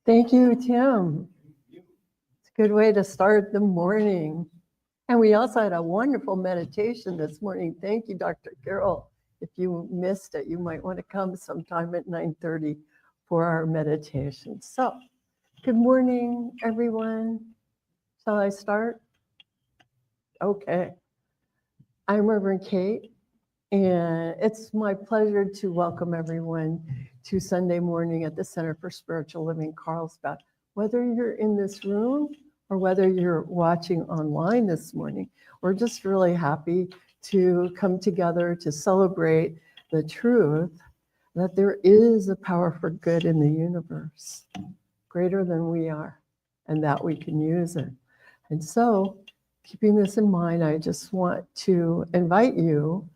Thank you, Tim. It's a good way to start the morning. And we also had a wonderful meditation this morning. Thank you, Dr. Carol. If you missed it, you might want to come sometime at 9:30 for our meditation. So, good morning, everyone. Shall I start? Okay. I'm Reverend Kate, and it's my pleasure to welcome everyone to Sunday morning at the Center for Spiritual Living, Carlsbad. Whether you're in this room or whether you're watching online this morning, we're just really happy to come together to celebrate the truth that there is a power for good in the universe, greater than we are, and that we can use it. And so, keeping this in mind, I just want to invite you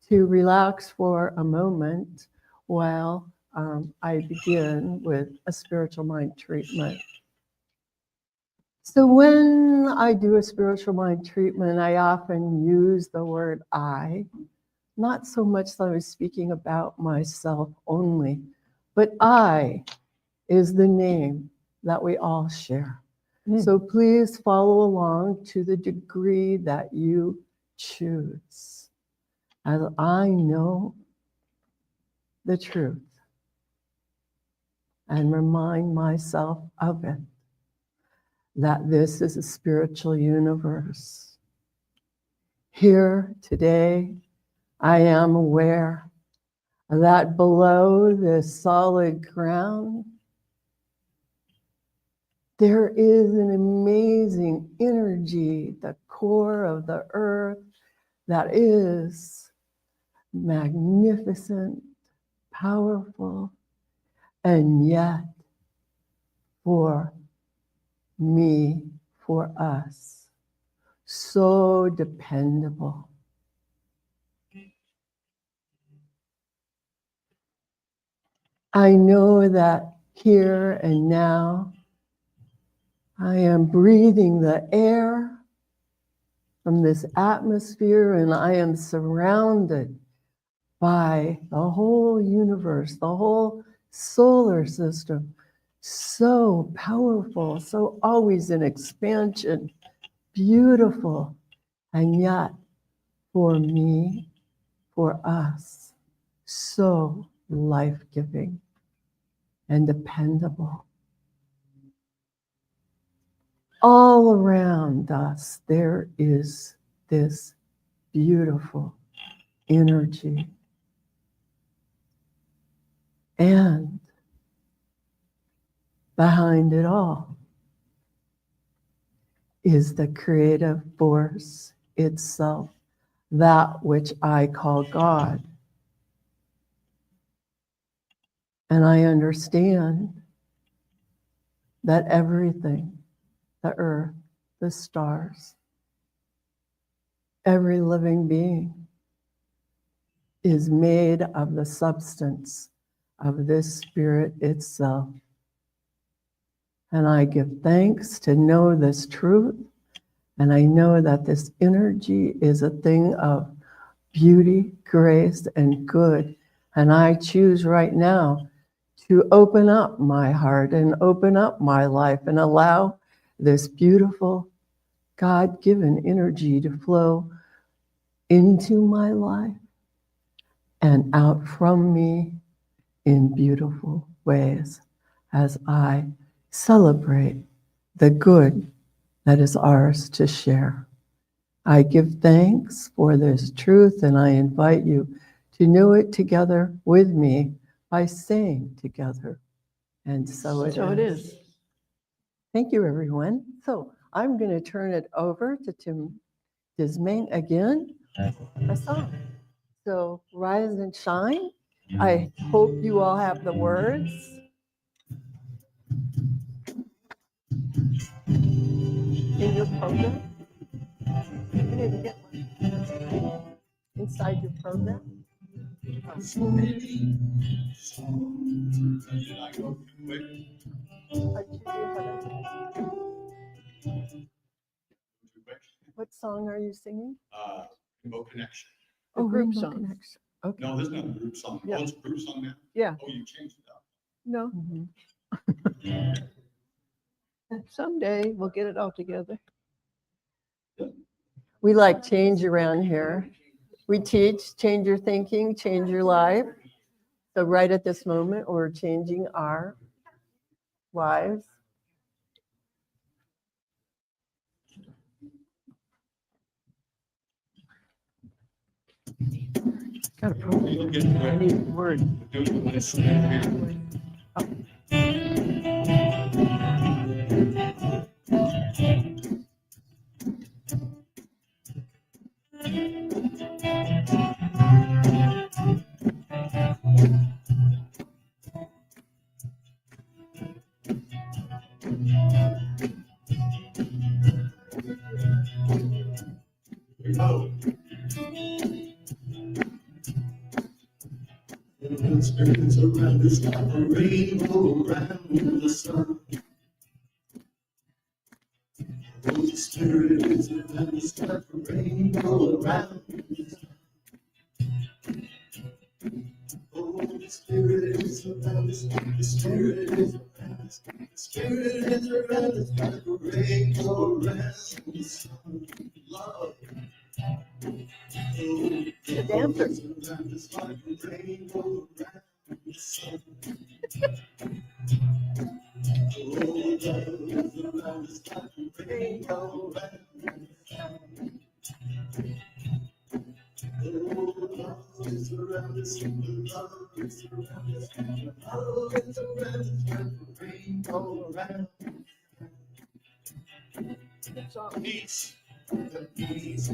to relax for a moment while I begin with a spiritual mind treatment. So when I do a spiritual mind treatment, I often use the word I, not so much that I'm speaking about myself only, but I is the name that we all share. So please follow along to the degree that you choose. As I know the truth and remind myself of it, that this is a spiritual universe. Here today, I am aware that below this solid ground, there is an amazing energy, the core of the earth, that is magnificent, powerful, and yet for me, for us, so dependable. I know that here and now, I am breathing the air from this atmosphere, and I am surrounded by the whole universe, the whole solar system, so powerful, so always in expansion, beautiful, and yet for me, for us, so life-giving and dependable. All around us, there is this beautiful energy. And behind it all is the creative force itself, that which I call God. And I understand that everything, the earth, the stars, every living being is made of the substance of this spirit itself. And I give thanks to know this truth, and I know that this energy is a thing of beauty, grace, and good. And I choose right now to open up my heart and open up my life and allow this beautiful God-given energy to flow into my life and out from me in beautiful ways as I celebrate the good that is ours to share. I give thanks for this truth, and I invite you to know it together with me by saying together, and so it is. Thank you, everyone. So I'm going to turn it over to Tim Dismang again, a song. So rise and shine. I hope you all have the words in your program. You didn't get one inside your program. What song are you singing? Rainbow Connection. The group Rainbow song. Connection. Okay. No, this is not a group song. Yeah. Oh, it's a group song now? Yeah. Oh, you changed it up. No, Mhm. someday we'll get it all together. We like change around here. We teach, change your thinking, change your life. So right at this moment, we're changing our lives. Got a problem. I need a word. Spirits around us like a rainbow around the sun. Holy Spirit is around us like a rainbow around the sun. Holy Spirit is around us, the Spirit is around us, the Spirit is around us like a rainbow around the sun. Love. The dancer. Around us like a rainbow around the sun. Peace. Peace.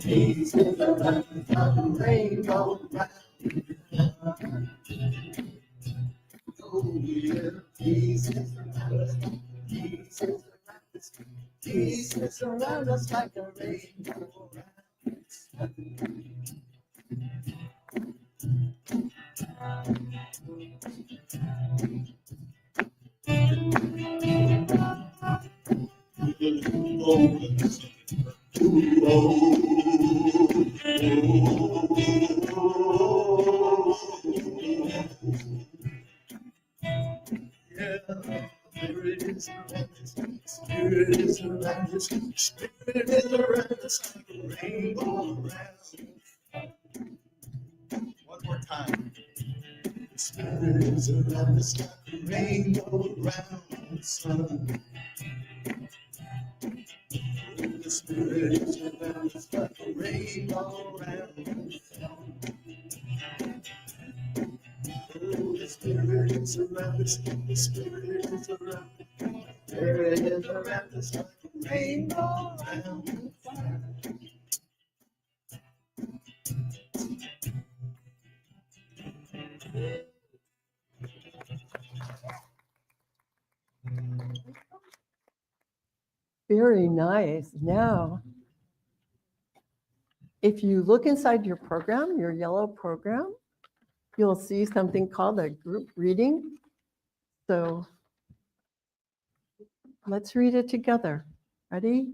Peace is around us like a rainbow around. Oh yeah, peace is around us. Peace is around us. Peace is around us like a rainbow around. Spirit is around us, Spirit is around us like a rainbow around. One more time. Spirit is around us like a rainbow around the sun. The Spirit is around us like a rainbow around the sun. The Spirit is around us, the Spirit is around us. Spirit is around us like a rainbow around the sun. Very nice. Now, if you look inside your program, your yellow program, you'll see something called a group reading. So let's read it together. Ready?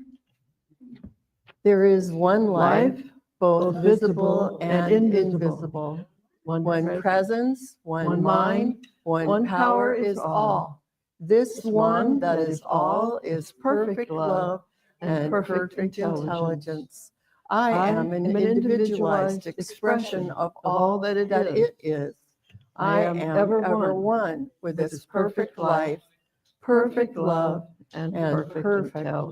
There is one life, both visible and invisible. One presence, one mind, one power is all. This one that is all is perfect love and perfect intelligence. I am an individualized expression of all that it is. I am ever one with this perfect life, perfect love, and perfect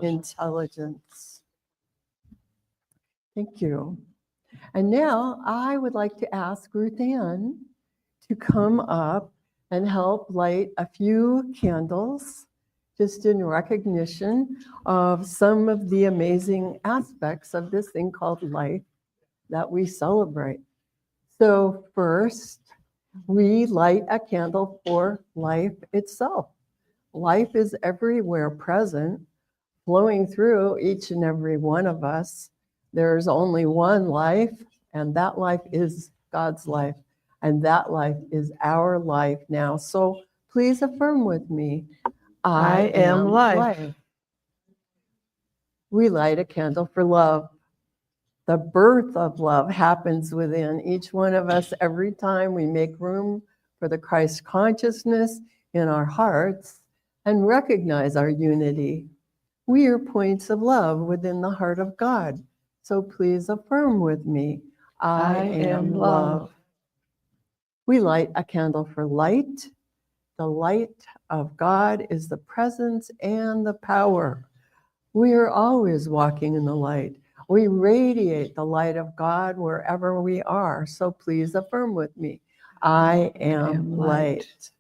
intelligence. Thank you. And now I would like to ask Ruth Ann to come up and help light a few candles, just in recognition of some of the amazing aspects of this thing called life that we celebrate. So first, we light a candle for life itself. Life is everywhere present, flowing through each and every one of us. There's only one life, and that life is God's life, and that life is our life now. So please affirm with me, I am life. We light a candle for love. The birth of love happens within each one of us every time we make room for the Christ consciousness in our hearts and recognize our unity. We are points of love within the heart of God. So please affirm with me, I am love. We light a candle for light. The light of God is the presence and the power. We are always walking in the light. We radiate the light of God wherever we are. So please affirm with me, I am light.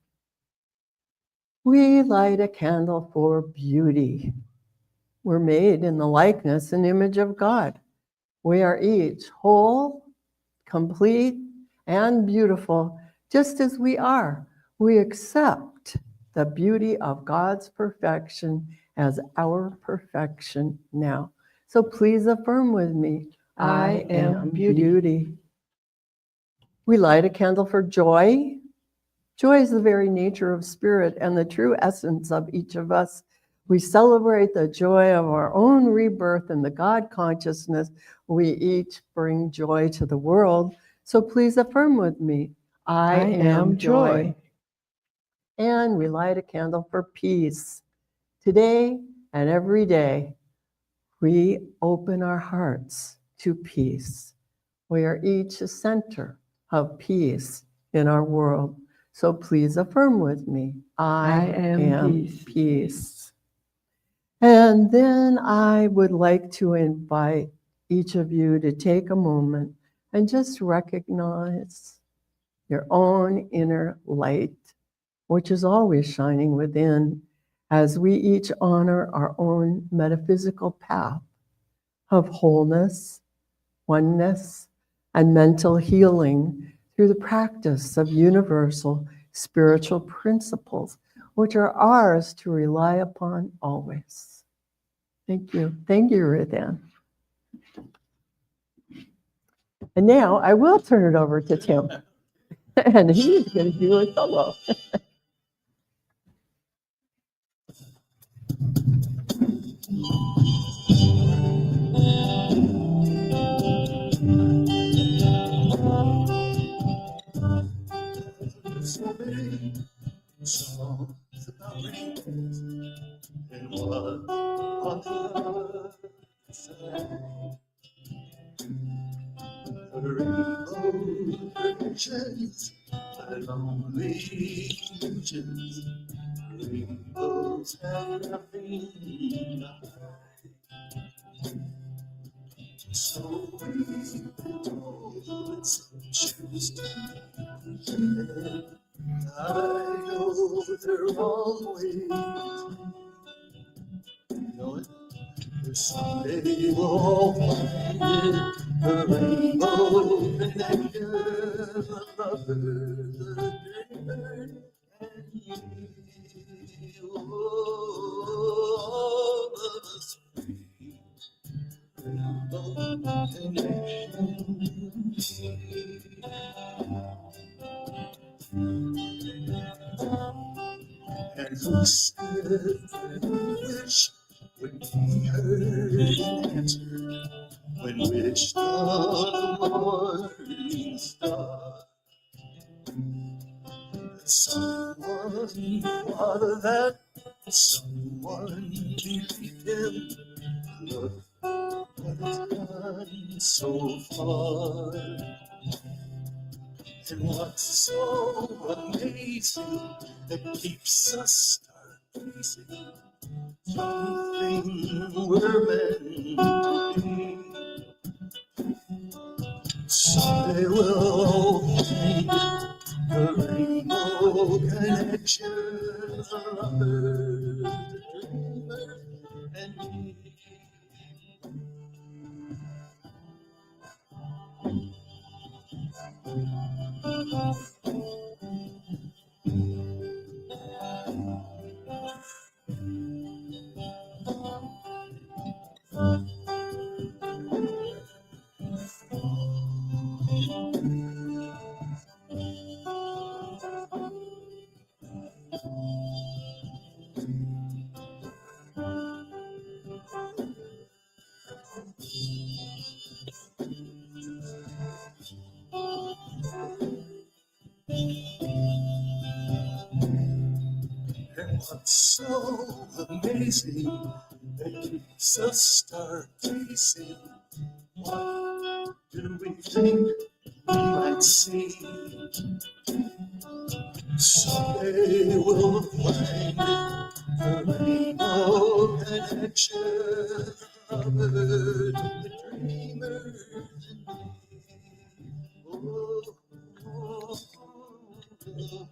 We light a candle for beauty. We're made in the likeness and image of God. We are each whole, complete, and beautiful, just as we are. We accept the beauty of God's perfection as our perfection now. So please affirm with me, I am beauty. We light a candle for joy. Joy is the very nature of spirit and the true essence of each of us. We celebrate the joy of our own rebirth and the God consciousness. We each bring joy to the world. So please affirm with me, I am joy. And we light a candle for peace. Today and every day, we open our hearts to peace. We are each a center of peace in our world. So please affirm with me, I am peace. And then I would like to invite each of you to take a moment and just recognize your own inner light, which is always shining within, as we each honor our own metaphysical path of wholeness, oneness, and mental healing through the practice of universal spiritual principles, which are ours to rely upon always. Thank you. Thank you, Ruth Ann. And now I will turn it over to Tim, and he's going to do a solo. So many songs about rainbows and what on the other side. The rainbow predictions are lonely illusions. Rainbows have nothing to hide. So we don't choose to pretend. I know the wrong way. You know it? Someday we'll all find it. The rainbow connection, the lovers, the dreamers, and you. All of us free. Rainbow connection. And who said that we wish would be heard and answered when wished on the morning star? Someone thought of that, someone believed him. Look what it's done so far. And what's so amazing that keeps us stargazing? Something we're meant to be. Someday we'll find it, the rainbow connection, the lovers, the dreamers, and me. And what's so amazing that keeps us stargazing? What do we think we might see? Someday we'll find the rainbow connection, lovers, the dreamers, and me. Oh, oh, oh.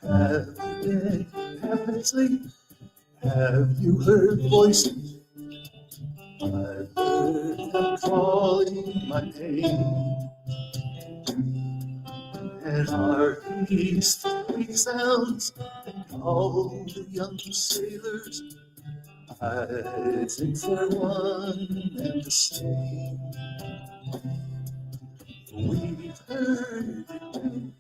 Have you been half asleep? Have you heard voices? I've heard them calling my name. And are these three sounds that call the young sailors? I think they're one and the same. We've heard it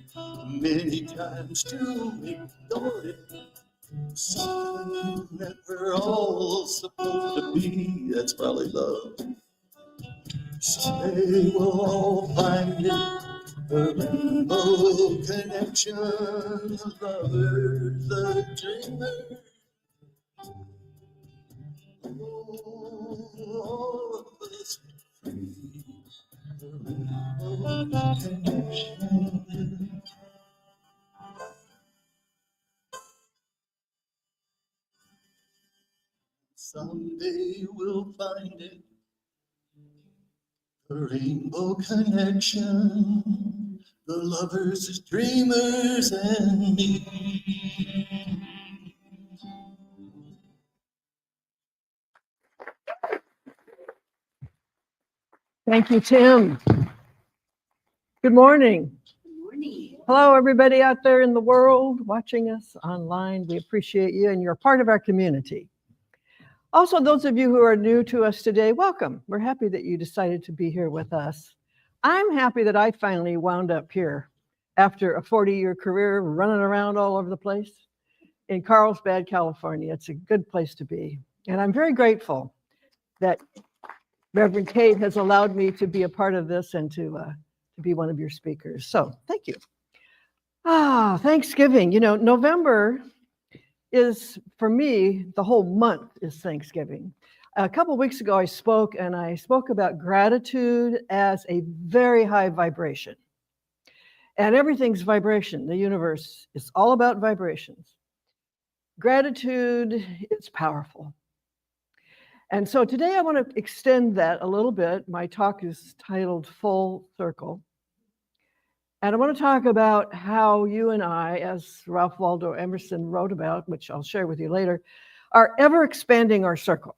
many times to ignore it. Something that we're all supposed to be. That's probably love. Someday we'll all find it. The rainbow connection, the lovers, the dreamers. Oh, all of us free. The rainbow connection. Someday we'll find it. The rainbow connection, the lovers, the dreamers, and me. Thank you, Tim. Good morning. Good morning. Hello, everybody out there in the world watching us online. We appreciate you, and you're a part of our community. Also, those of you who are new to us today, welcome. We're happy that you decided to be here with us. I'm happy that I finally wound up here after a 40-year career running around all over the place in Carlsbad, California. It's a good place to be. And I'm very grateful that Reverend Kate has allowed me to be a part of this and to be one of your speakers. So thank you. Thanksgiving. You know, November is, for me, the whole month is Thanksgiving. A couple of weeks ago, I spoke about gratitude as a very high vibration. And everything's vibration. The universe is all about vibrations. Gratitude is powerful. And so today I want to extend that a little bit. My talk is titled Full Circle. And I want to talk about how you and I, as Ralph Waldo Emerson wrote about, which I'll share with you later, are ever expanding our circle.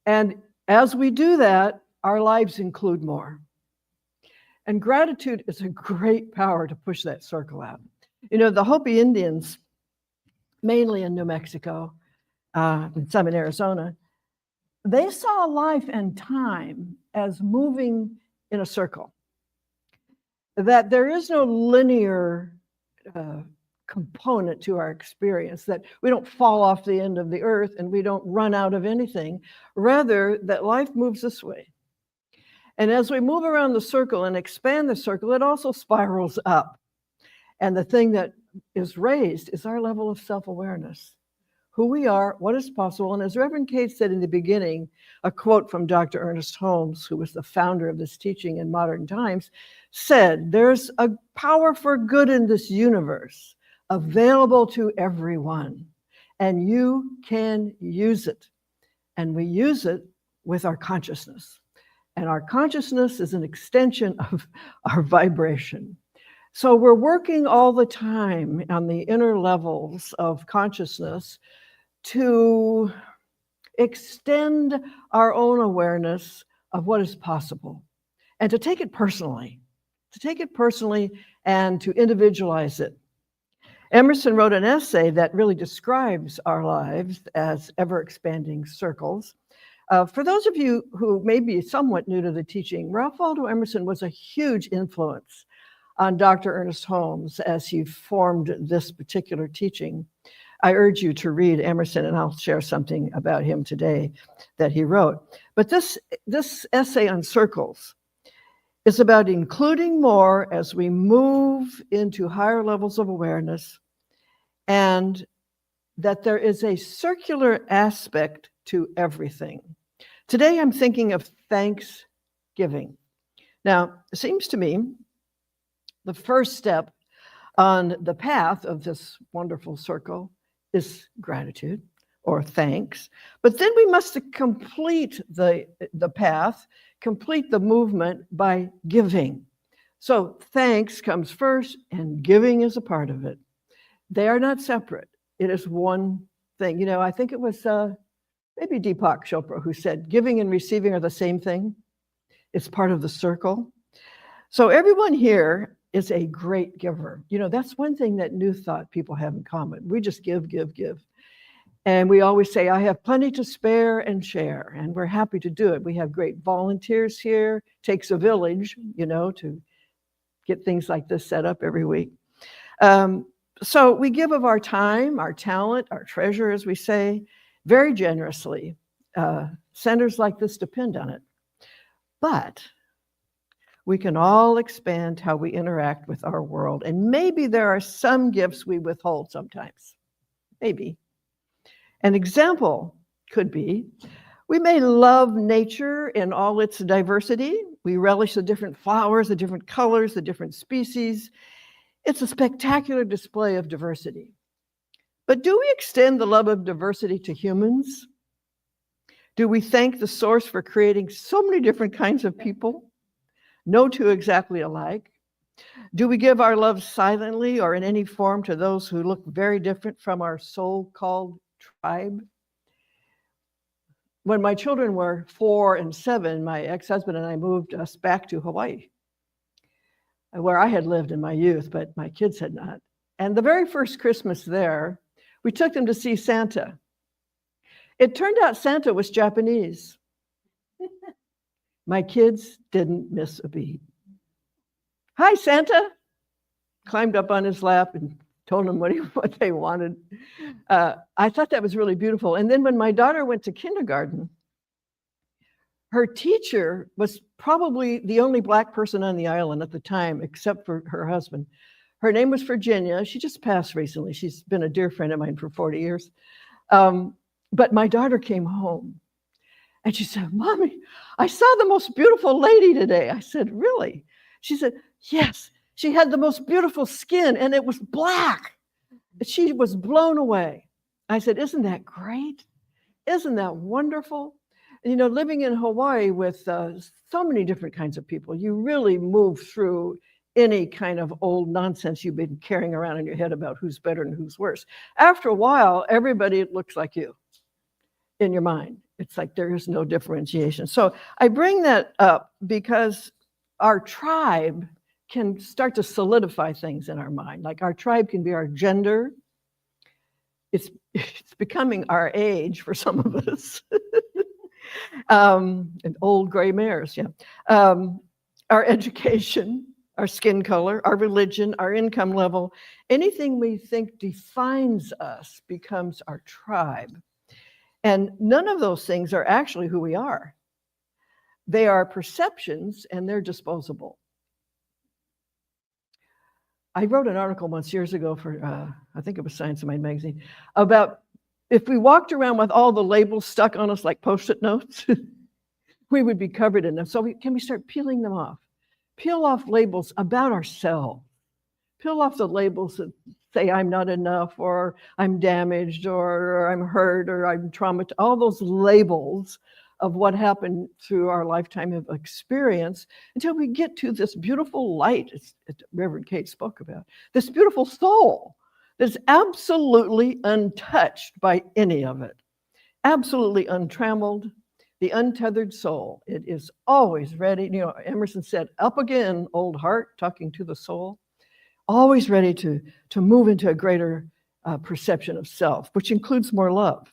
And as we do that, our lives include more. And gratitude is a great power to push that circle out. You know, the Hopi Indians, mainly in New Mexico, and some in Arizona, they saw life and time as moving in a circle. That there is no linear component to our experience, that we don't fall off the end of the earth and we don't run out of anything. Rather, that life moves this way. And as we move around the circle and expand the circle, it also spirals up. And the thing that is raised is our level of self-awareness. Who we are, what is possible. And as Reverend Kate said in the beginning, a quote from Dr. Ernest Holmes, who was the founder of this teaching in modern times, said, there's a power for good in this universe available to everyone, and you can use it. And we use it with our consciousness. And our consciousness is an extension of our vibration. So we're working all the time on the inner levels of consciousness to extend our own awareness of what is possible and to take it personally, and to individualize it. Emerson wrote an essay that really describes our lives as ever-expanding circles. For those of you who may be somewhat new to the teaching, Ralph Waldo Emerson was a huge influence on Dr. Ernest Holmes as he formed this particular teaching. I urge you to read Emerson, and I'll share something about him today that he wrote. But this essay on circles is about including more as we move into higher levels of awareness, and that there is a circular aspect to everything. Today, I'm thinking of Thanksgiving. Now, it seems to me the first step on the path of this wonderful circle is gratitude or thanks. But then we must complete the path, complete the movement by giving. So thanks comes first, and giving is a part of it. They are not separate. It is one thing. You know, I think it was maybe Deepak Chopra who said, giving and receiving are the same thing. It's part of the circle. So everyone here is a great giver. You know, that's one thing that New Thought people have in common. We just give, give, give. And we always say, I have plenty to spare and share. And we're happy to do it. We have great volunteers here. Takes a village, you know, to get things like this set up every week. So we give of our time, our talent, our treasure, as we say, very generously. Centers like this depend on it. But we can all expand how we interact with our world. And maybe there are some gifts we withhold sometimes. Maybe. An example could be, we may love nature in all its diversity. We relish the different flowers, the different colors, the different species. It's a spectacular display of diversity. But do we extend the love of diversity to humans? Do we thank the source for creating so many different kinds of people? No two exactly alike. Do we give our love silently or in any form to those who look very different from our so-called tribe? When my children were 4 and 7, my ex-husband and I moved us back to Hawaii, where I had lived in my youth, but my kids had not. And the very first Christmas there, we took them to see Santa. It turned out Santa was Japanese. My kids didn't miss a beat. Hi, Santa. Climbed up on his lap and told him what they wanted. I thought that was really beautiful. And then when my daughter went to kindergarten, her teacher was probably the only Black person on the island at the time, except for her husband. Her name was Virginia. She just passed recently. She's been a dear friend of mine for 40 years. But my daughter came home and she said, Mommy, I saw the most beautiful lady today. I said, really? She said, yes, she had the most beautiful skin and it was black. She was blown away. I said, isn't that great? Isn't that wonderful? You know, living in Hawaii with so many different kinds of people, you really move through any kind of old nonsense you've been carrying around in your head about who's better and who's worse. After a while, everybody looks like you in your mind. It's like there is no differentiation. So I bring that up because our tribe can start to solidify things in our mind. Like our tribe can be our gender. It's becoming our age for some of us. And old gray mares, yeah. Our education, our skin color, our religion, our income level, anything we think defines us becomes our tribe. And none of those things are actually who we are. They are perceptions and they're disposable. I wrote an article once years ago for, I think it was Science of Mind magazine, about if we walked around with all the labels stuck on us like Post-it notes, we would be covered in them. So can we start peeling them off? Peel off labels about ourselves. Peel off the labels that say I'm not enough, or I'm damaged, or I'm hurt, or I'm traumatized, all those labels of what happened through our lifetime of experience until we get to this beautiful light, as Reverend Kate spoke about, this beautiful soul that's absolutely untouched by any of it, absolutely untrammeled, the untethered soul. It is always ready. You know, Emerson said, up again, old heart, talking to the soul, always ready to move into a greater perception of self, which includes more love.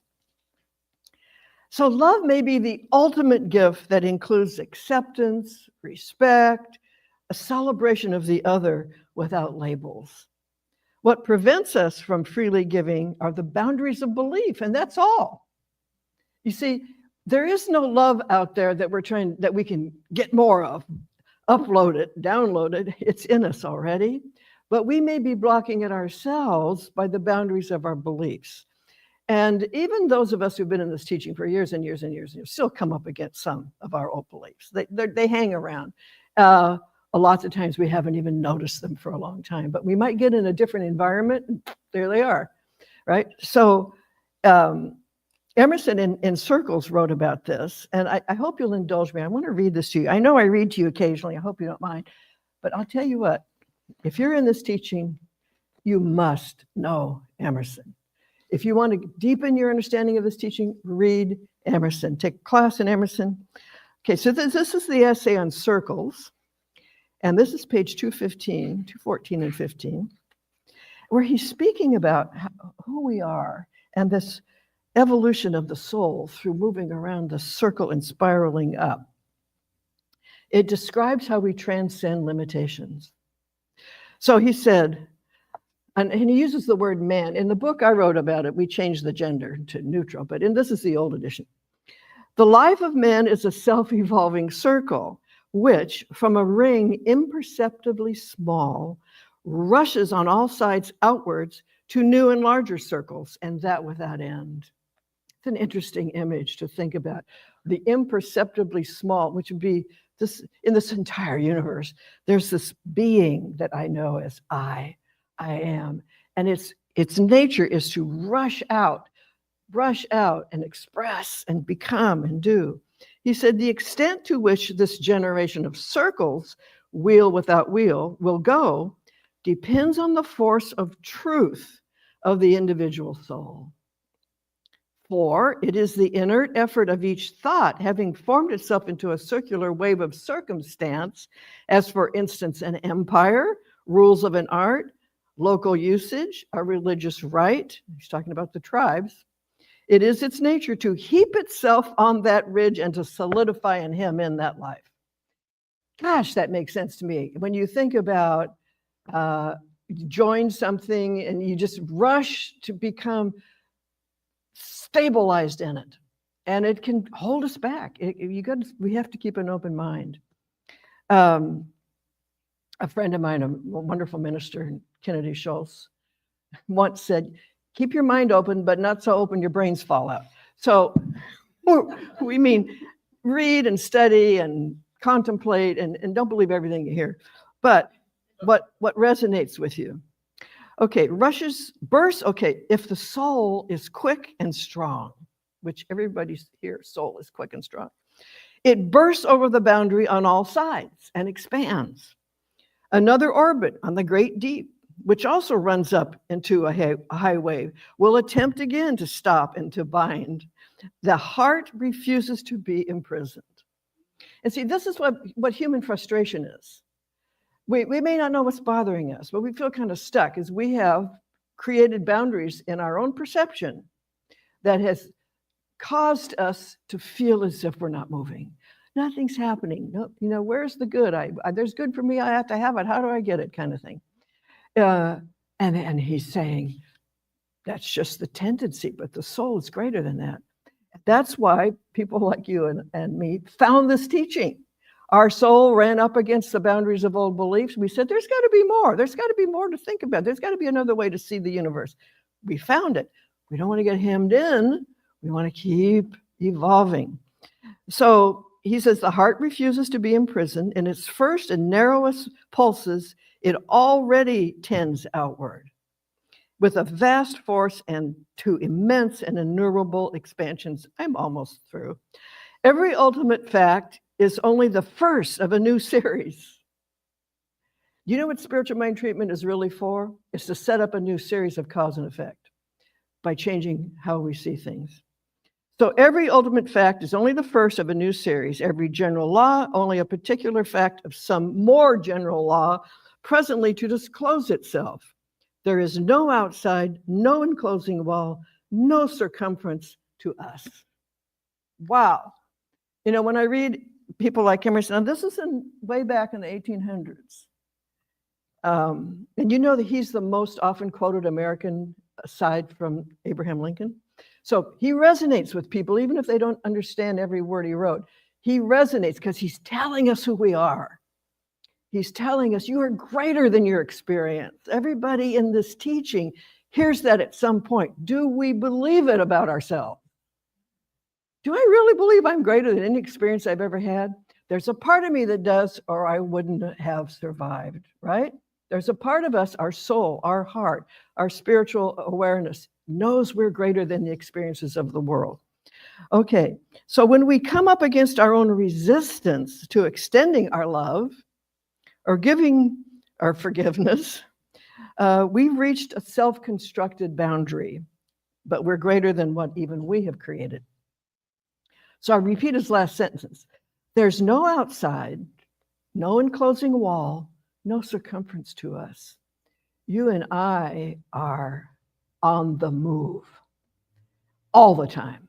So love may be the ultimate gift that includes acceptance, respect, a celebration of the other without labels. What prevents us from freely giving are the boundaries of belief, and that's all. You see, there is no love out there that we can get more of, upload it, download it. It's in us already, but we may be blocking it ourselves by the boundaries of our beliefs. And even those of us who've been in this teaching for years and years and years, still come up against some of our old beliefs. They hang around. Lots of times we haven't even noticed them for a long time, but we might get in a different environment, and there they are, right? So Emerson in Circles wrote about this, and I hope you'll indulge me. I want to read this to you. I know I read to you occasionally. I hope you don't mind. But I'll tell you what, if you're in this teaching, you must know Emerson. If you want to deepen your understanding of this teaching, read Emerson. Take a class in Emerson. Okay, so this is the essay on circles. And this is page 215, 214 and 15, where he's speaking about who we are and this evolution of the soul through moving around the circle and spiraling up. It describes how we transcend limitations. So he said, and he uses the word man. In the book I wrote about it, we changed the gender to neutral, but this is the old edition. The life of man is a self-evolving circle, which, from a ring imperceptibly small, rushes on all sides outwards to new and larger circles, and that without end. It's an interesting image to think about. The imperceptibly small, which would be this in this entire universe. There's this being that I know as I am, and its nature is to rush out and express and become and do. He said the extent to which this generation of circles, wheel without wheel, will go depends on the force of truth of the individual soul. For it is the inert effort of each thought having formed itself into a circular wave of circumstance, as for instance, an empire, rules of an art, local usage, a religious rite. He's talking about the tribes. It is its nature to heap itself on that ridge and to solidify in him in that life. Gosh, that makes sense to me. When you think about join something and you just rush to become stabilized in it, and it can hold us back. We have to keep an open mind. A friend of mine, a wonderful minister, Kennedy Schultz, once said, keep your mind open, but not so open your brains fall out. So we mean read and study and contemplate and don't believe everything you hear. But what resonates with you? Okay, bursts, okay, if the soul is quick and strong, which everybody here, soul is quick and strong, it bursts over the boundary on all sides and expands. Another orbit on the great deep, which also runs up into a high wave, will attempt again to stop and to bind. The heart refuses to be imprisoned. And see, this is what human frustration is. We may not know what's bothering us, but we feel kind of stuck as we have created boundaries in our own perception that has caused us to feel as if we're not moving. Nothing's happening. No, where's the good? There's good for me. I have to have it. How do I get it? Kind of thing. And he's saying that's just the tendency, but the soul is greater than that. That's why people like you and me found this teaching. Our soul ran up against the boundaries of old beliefs. We said, there's got to be more. There's got to be more to think about. There's got to be another way to see the universe. We found it. We don't want to get hemmed in. We want to keep evolving. So he says the heart refuses to be imprisoned. In its first and narrowest pulses, it already tends outward with a vast force and to immense and innumerable expansions. I'm almost through. Every ultimate fact is only the first of a new series. You know what spiritual mind treatment is really for? It's to set up a new series of cause and effect by changing how we see things. So every ultimate fact is only the first of a new series. Every general law, only a particular fact of some more general law presently to disclose itself. There is no outside, no enclosing wall, no circumference to us. Wow. You know, when I read people like Emerson, and this is way back in the 1800s, And you know that he's the most often quoted American aside from Abraham Lincoln. So he resonates with people, even if they don't understand every word he wrote. He resonates because he's telling us who we are. He's telling us you are greater than your experience. Everybody in this teaching hears that at some point. Do we believe it about ourselves? Do I really believe I'm greater than any experience I've ever had? There's a part of me that does, or I wouldn't have survived, right? There's a part of us, our soul, our heart, our spiritual awareness knows we're greater than the experiences of the world. Okay, so when we come up against our own resistance to extending our love or giving our forgiveness, we've reached a self-constructed boundary, but we're greater than what even we have created. So I repeat his last sentence. There's no outside, no enclosing wall, no circumference to us. You and I are on the move all the time.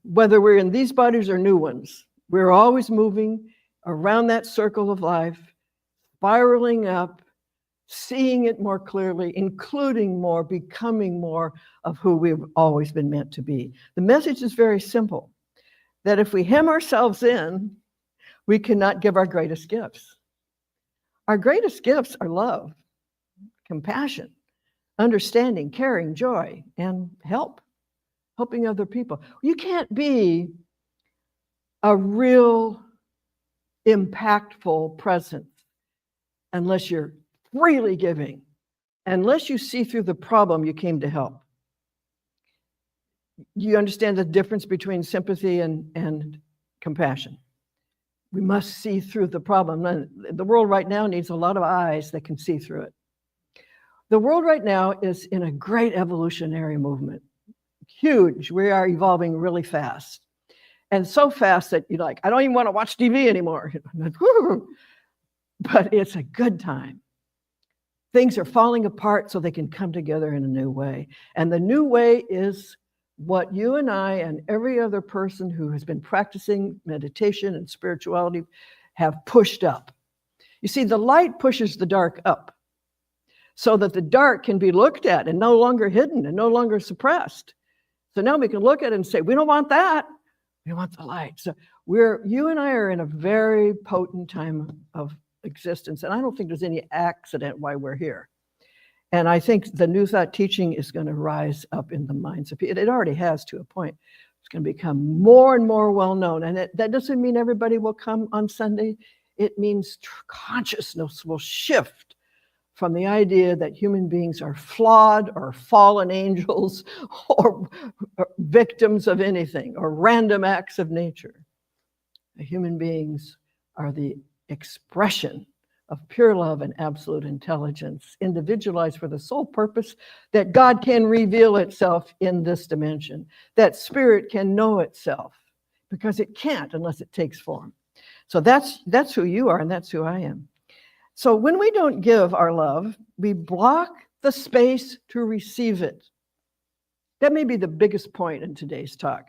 Whether we're in these bodies or new ones, we're always moving around that circle of life, spiraling up, seeing it more clearly, including more, becoming more of who we've always been meant to be. The message is very simple, that if we hem ourselves in, we cannot give our greatest gifts. Our greatest gifts are love, compassion, understanding, caring, joy, and helping other people. You can't be a real impactful presence unless you're freely giving, unless you see through the problem you came to help. You understand the difference between sympathy and compassion. We must see through the problem. The world right now needs a lot of eyes that can see through it. The world right now is in a great evolutionary movement. Huge. We are evolving really fast. And so fast that you're like, I don't even want to watch TV anymore. But it's a good time. Things are falling apart so they can come together in a new way. And the new way is what you and I and every other person who has been practicing meditation and spirituality have pushed up. You see, the light pushes the dark up so that the dark can be looked at and no longer hidden and no longer suppressed. So now we can look at it and say, we don't want that. We want the light. So you and I are in a very potent time of existence. And I don't think there's any accident why we're here. And I think the New Thought teaching is going to rise up in the minds of people. It already has to a point. It's going to become more and more well-known. And that doesn't mean everybody will come on Sunday. It means consciousness will shift from the idea that human beings are flawed or fallen angels or victims of anything or random acts of nature. Human beings are the expression of pure love and absolute intelligence, individualized for the sole purpose that God can reveal itself in this dimension, that spirit can know itself, because it can't unless it takes form. So that's who you are, and that's who I am. So when we don't give our love, we block the space to receive it. That may be the biggest point in today's talk.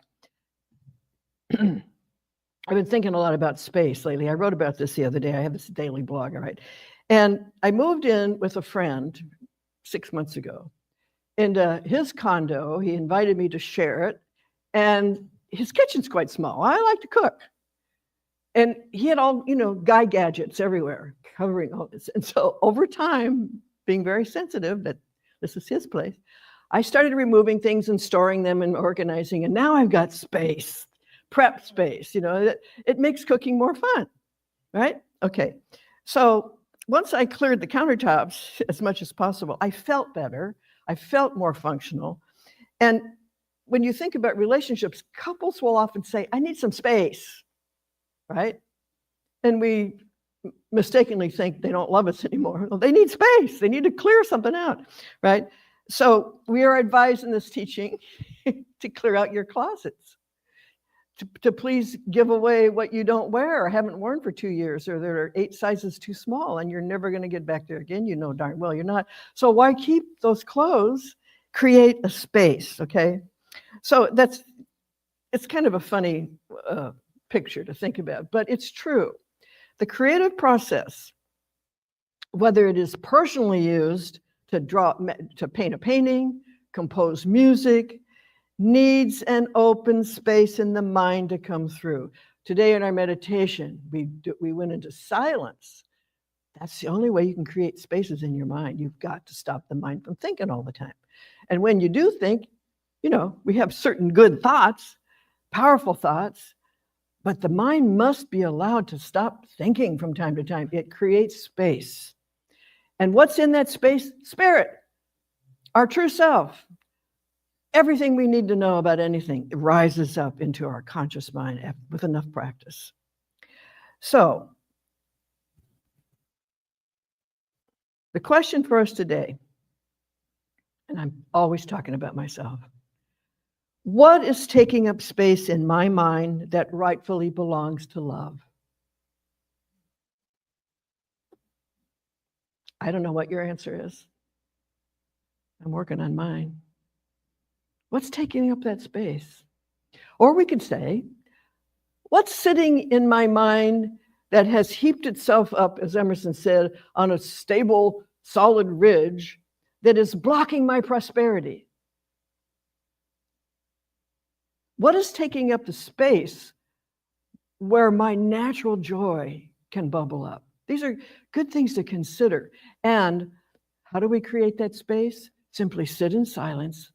I've been thinking a lot about space lately. I wrote about this the other day. I have this daily blog, all right? And I moved in with a friend 6 months ago into his condo. He invited me to share it. And his kitchen's quite small. I like to cook. And he had all, guy gadgets everywhere covering all this. And so over time, being very sensitive that this is his place, I started removing things and storing them and organizing. And now I've got space. Prep space, it makes cooking more fun, right? Okay, so once I cleared the countertops as much as possible, I felt better. I felt more functional. And when you think about relationships, couples will often say, I need some space, right? And we mistakenly think they don't love us anymore. Well, they need space. They need to clear something out, right? So we are advised in this teaching to clear out your closets. To please give away what you don't wear or haven't worn for 2 years, or there are 8 sizes too small and you're never going to get back there again. You know darn well you're not. So why keep those clothes? Create a space, okay? So it's kind of a funny picture to think about, but it's true. The creative process whether it is personally used to to paint a painting, compose music, needs an open space in the mind to come through. Today in our meditation, we went into silence. That's the only way you can create spaces in your mind. You've got to stop the mind from thinking all the time. And when you do think, we have certain good thoughts, powerful thoughts, but the mind must be allowed to stop thinking from time to time. It creates space. And what's in that space? Spirit, our true self. Everything we need to know about anything rises up into our conscious mind with enough practice. So, the question for us today, and I'm always talking about myself, what is taking up space in my mind that rightfully belongs to love? I don't know what your answer is. I'm working on mine. What's taking up that space? Or we could say, what's sitting in my mind that has heaped itself up, as Emerson said, on a stable, solid ridge that is blocking my prosperity? What is taking up the space where my natural joy can bubble up? These are good things to consider. And how do we create that space? Simply sit in silence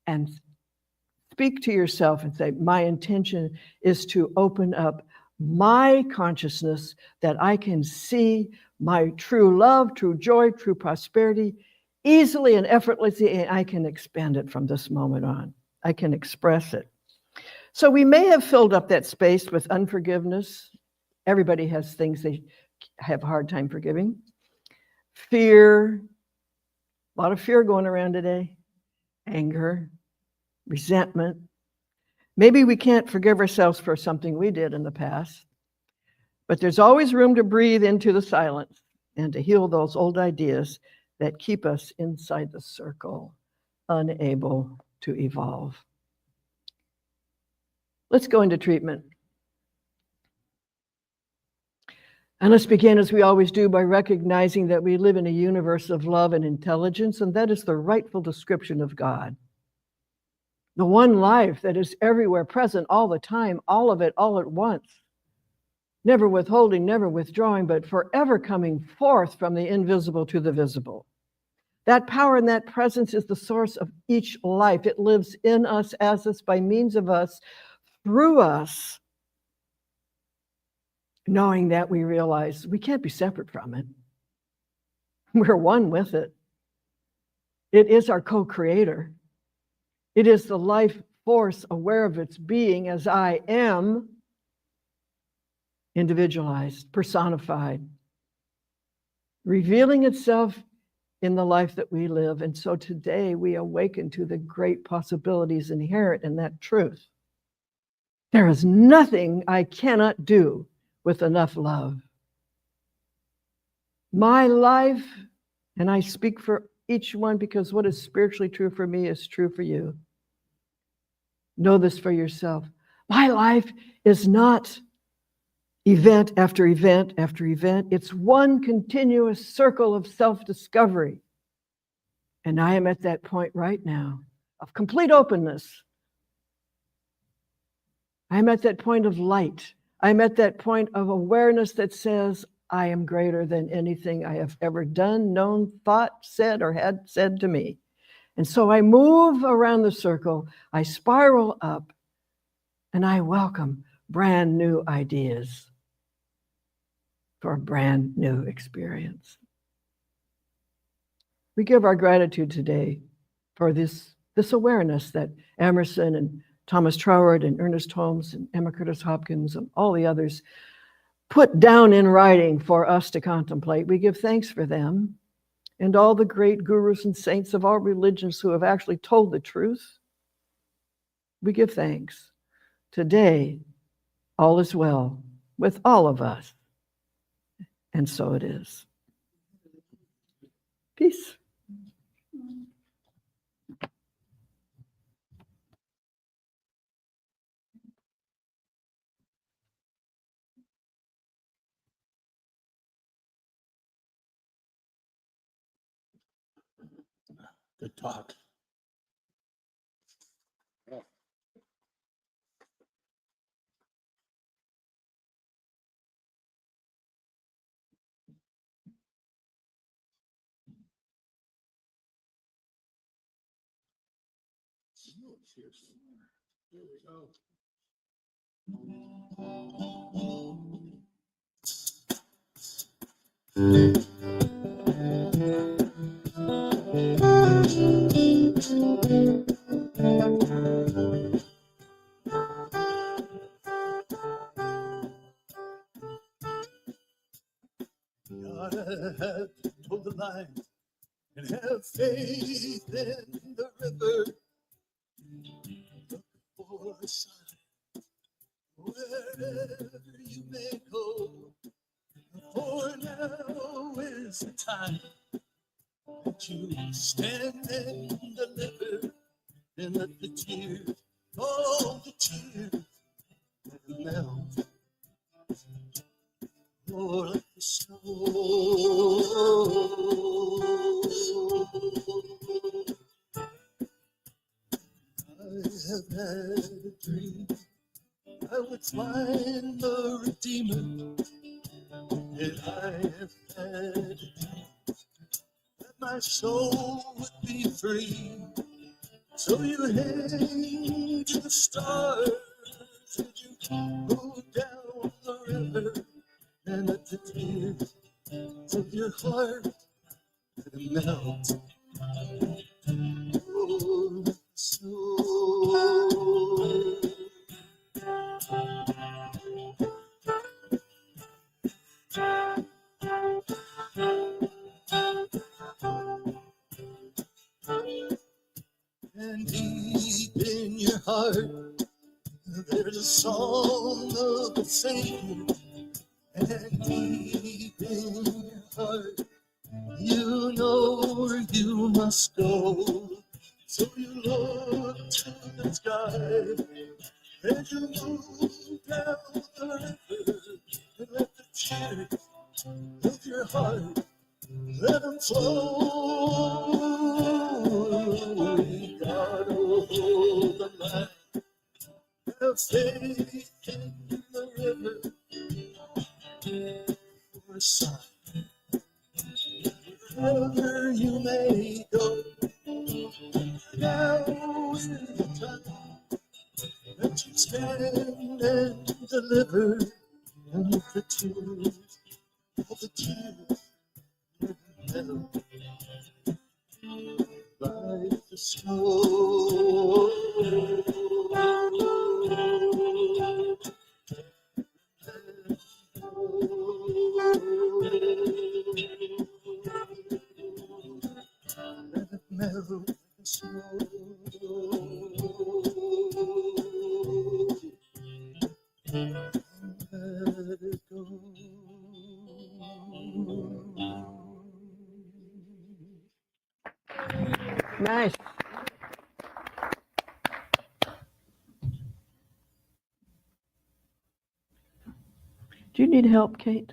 and speak to yourself and say, my intention is to open up my consciousness that I can see my true love, true joy, true prosperity easily and effortlessly, and I can expand it from this moment on. I can express it. So we may have filled up that space with unforgiveness. Everybody has things they have a hard time forgiving. Fear, a lot of fear going around today. Anger, resentment. Maybe we can't forgive ourselves for something we did in the past, but there's always room to breathe into the silence and to heal those old ideas that keep us inside the circle, unable to evolve. Let's go into treatment. And let's begin, as we always do, by recognizing that we live in a universe of love and intelligence, and that is the rightful description of God. The one life that is everywhere present all the time, all of it, all at once. Never withholding, never withdrawing, but forever coming forth from the invisible to the visible. That power and that presence is the source of each life. It lives in us, as us, by means of us, through us, knowing that we realize we can't be separate from it. We're one with it. It is our co-creator. It is the life force aware of its being as I am, individualized, personified, revealing itself in the life that we live. And so today we awaken to the great possibilities inherent in that truth. There is nothing I cannot do with enough love. My life, and I speak for each one because what is spiritually true for me is true for you. Know this for yourself. My life is not event after event after event. It's one continuous circle of self-discovery. And I am at that point right now of complete openness. I'm at that point of light. I'm at that point of awareness that says, I am greater than anything I have ever done, known, thought, said, or had said to me. And so I move around the circle, I spiral up, and I welcome brand new ideas for a brand new experience. We give our gratitude today for this awareness that Emerson and Thomas Troward and Ernest Holmes and Emma Curtis Hopkins and all the others put down in writing for us to contemplate. We give thanks for them and all the great gurus and saints of all religions who have actually told the truth. We give thanks. Today, all is well with all of us. And so it is. Peace. to talk. Here we go. Gotta have toe the line and have faith in the river. Look for the sign wherever you may go. For now is the time that you stand and deliver and let the tears, all the tears melt. Oh, like the snow. I have had a dream I would find the Redeemer, and I have had a dream that my soul would be free. So you hang to the stars and you go down the river and let the tears of your heart melt. Oh, so and deep in your heart there's a song of the Savior, and deep in your heart you know where you must go. So you look to the sky as you move down the river and let the tears of your heart let them flow. We gotta hold the line, have faith in the river for a sign. Wherever you may go, now is the time that you stand and deliver, and let the tears, all the tears, melt like the snow. Let it melt like the snow. Let it go. Nice. Do you need help, Kate?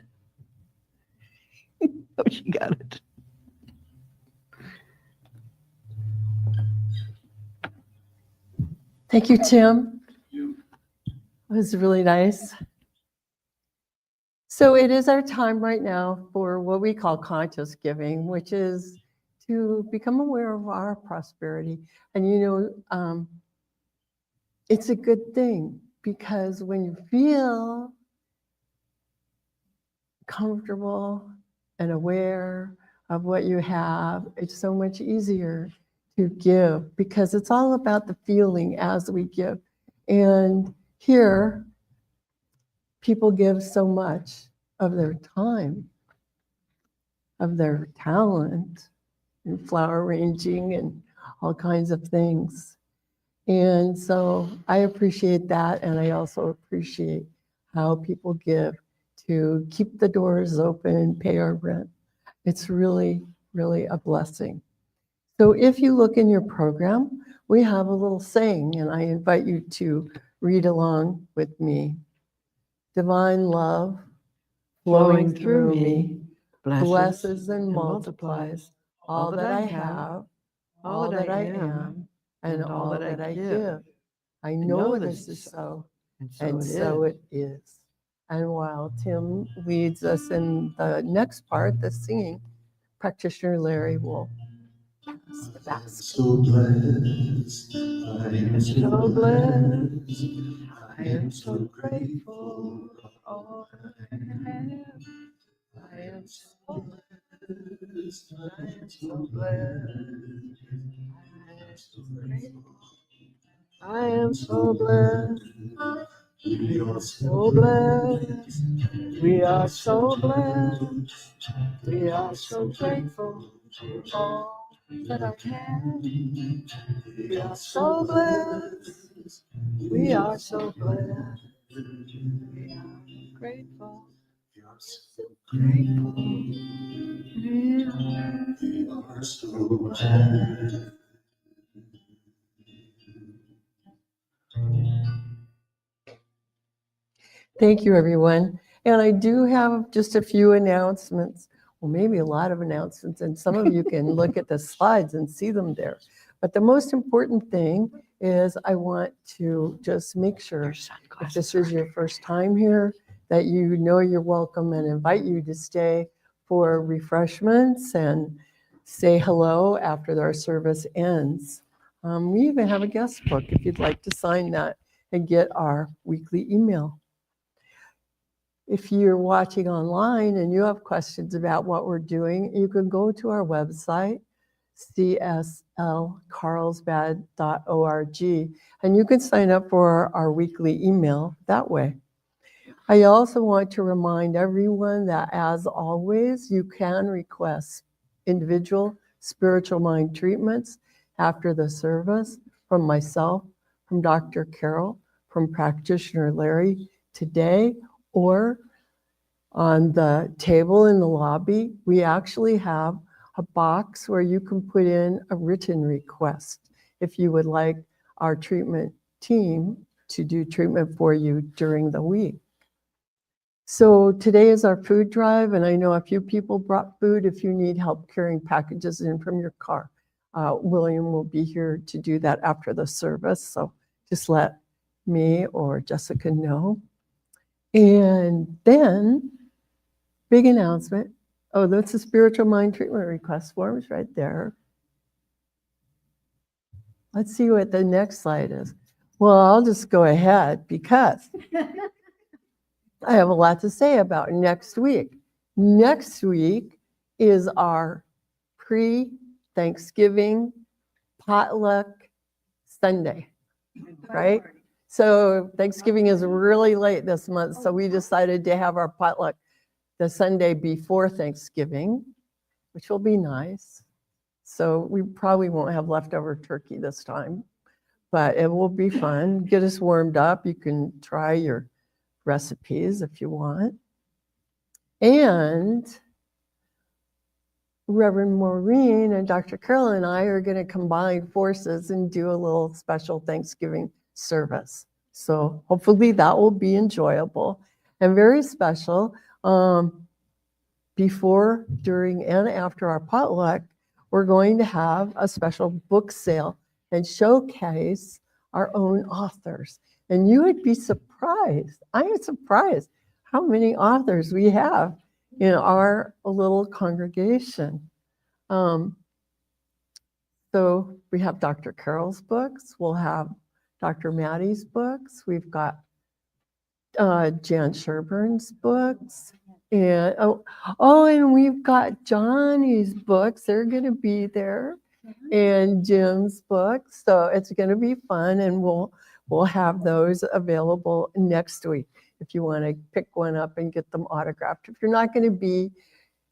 Oh, she got it. Thank you, Tim. It was really nice. So it is our time right now for what we call conscious giving, which is to become aware of our prosperity. And it's a good thing, because when you feel comfortable and aware of what you have, it's so much easier to give, because it's all about the feeling as we give. And here, people give so much of their time, of their talent, and flower arranging and all kinds of things. And so I appreciate that, and I also appreciate how people give to keep the doors open, pay our rent. It's really, really a blessing. So if you look in your program, we have a little saying, and I invite you to read along with me. Divine love flowing through me blesses and multiplies all that I have, all that I am, and all that I give. I know this is so, and so it is. And while Tim leads us in the next part, the singing, practitioner Larry will pass the basket. So blessed, I am so blessed, I am so grateful for all I have. I am so blessed, I am so blessed, I am so grateful. I am so blessed, we are so blessed, we are so blessed, we are so grateful for all that I have. We are so blessed, we are so blessed, we are grateful, we are so grateful, we are so blessed. Thank you, everyone. And I do have just a few announcements, well, maybe a lot of announcements, and some of you can look at the slides and see them there. But the most important thing is I want to just make sure, if this is your first time here, that you know you're welcome and invite you to stay for refreshments and say hello after our service ends. We even have a guest book if you'd like to sign that and get our weekly email. If you're watching online and you have questions about what we're doing, you can go to our website, cslcarlsbad.org, and you can sign up for our weekly email that way. I also want to remind everyone that, as always, you can request individual spiritual mind treatments after the service from myself, from Dr. Carol, from practitioner Larry today, or on the table in the lobby. We actually have a box where you can put in a written request if you would like our treatment team to do treatment for you during the week. So today is our food drive, and I know a few people brought food. If you need help carrying packages in from your car, William will be here to do that after the service. So just let me or Jessica know. And then, big announcement. Oh, that's the spiritual mind treatment request forms right there. Let's see what the next slide is. Well, I'll just go ahead because I have a lot to say about next week. Next week is our pre-Thanksgiving potluck Sunday, right? So Thanksgiving is really late this month, so we decided to have our potluck the Sunday before Thanksgiving, which will be nice. So we probably won't have leftover turkey this time, but it will be fun. Get us warmed up. You can try your recipes if you want. And Reverend Maureen and Dr. Carol and I are going to combine forces and do a little special Thanksgiving service. So hopefully that will be enjoyable and very special. Before, during, and after our potluck, we're going to have a special book sale and showcase our own authors. And you would be surprised, I am surprised how many authors we have in our little congregation. So we have Dr. Carol's books, we'll have Dr. Maddie's books, we've got Jan Sherburn's books, and and we've got Johnny's books, they're gonna be there, and Jim's books, so it's gonna be fun, and we'll have those available next week if you want to pick one up and get them autographed. If you're not going to be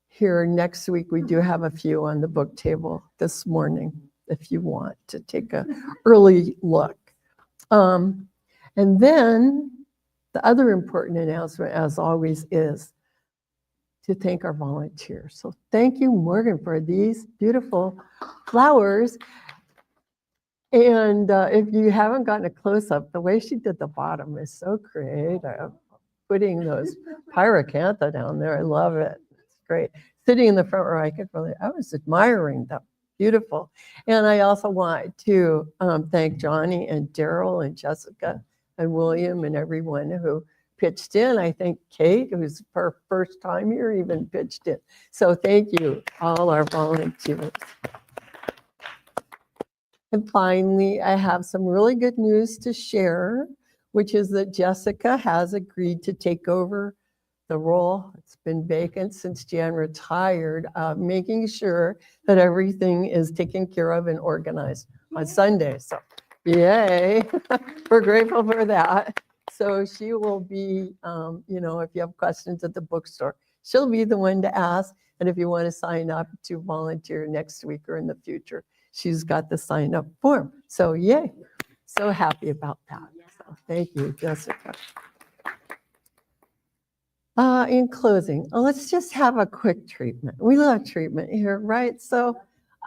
here next week, we do have a few on the book table this morning if you want to take an early look. And then the other important announcement, as always, is to thank our volunteers. So thank you, Morgan, for these beautiful flowers. And if you haven't gotten a close-up, the way she did the bottom is so creative. Putting those pyracantha down there, I love it. It's great. Sitting in the front row, I was admiring them. beautiful. And I also want to thank Johnny and Daryl and Jessica and William and everyone who pitched in. I think Kate, who's her first time here, even pitched in. So thank you, all our volunteers. And finally, I have some really good news to share, which is that Jessica has agreed to take over the role. It's been vacant since Jan retired, making sure that everything is taken care of and organized on Sunday. So yay, we're grateful for that. So she will be, if you have questions at the bookstore, she'll be the one to ask. And if you want to sign up to volunteer next week or in the future, she's got the sign up form. So yay, so happy about that. So thank you, Jessica. In closing, let's just have a quick treatment. We love treatment here, right? So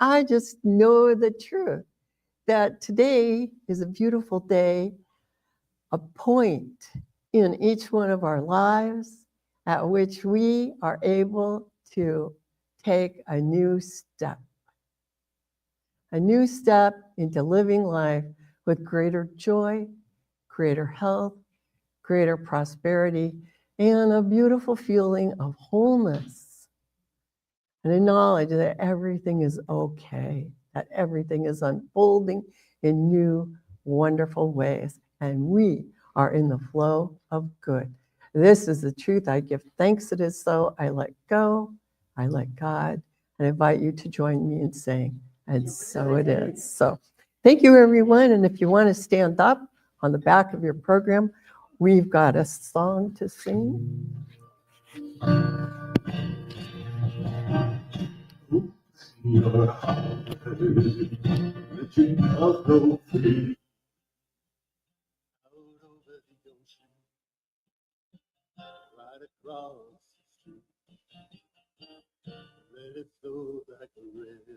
I just know the truth that today is a beautiful day, a point in each one of our lives at which we are able to take a new step into living life with greater joy, greater health, greater prosperity, and a beautiful feeling of wholeness. And a knowledge that everything is okay, that everything is unfolding in new, wonderful ways. And we are in the flow of good. This is the truth. I give thanks it is so. I let go. I let God. And I invite you to join me in saying, and so it is. So thank you, everyone. And if you want to stand up on the back of your program, we've got a song to sing. Your heart, let your love go free. Out over the ocean, right across the street. Let it flow like a river.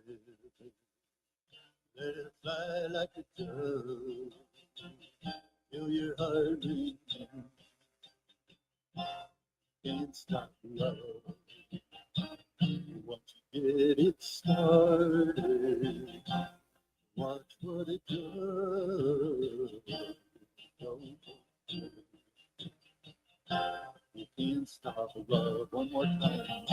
Let it fly like a dove. Feel your heart beat. Can't stop love. Once you get it started, watch what it does. You can't stop love. One more time.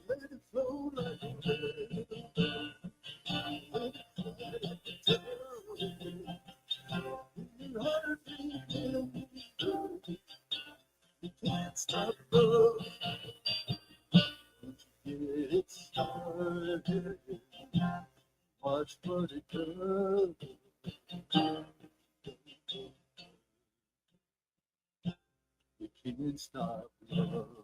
Let it flow like a river. Your heart beating. You can't stop love. Get it started. Watch what it does. You can't stop love.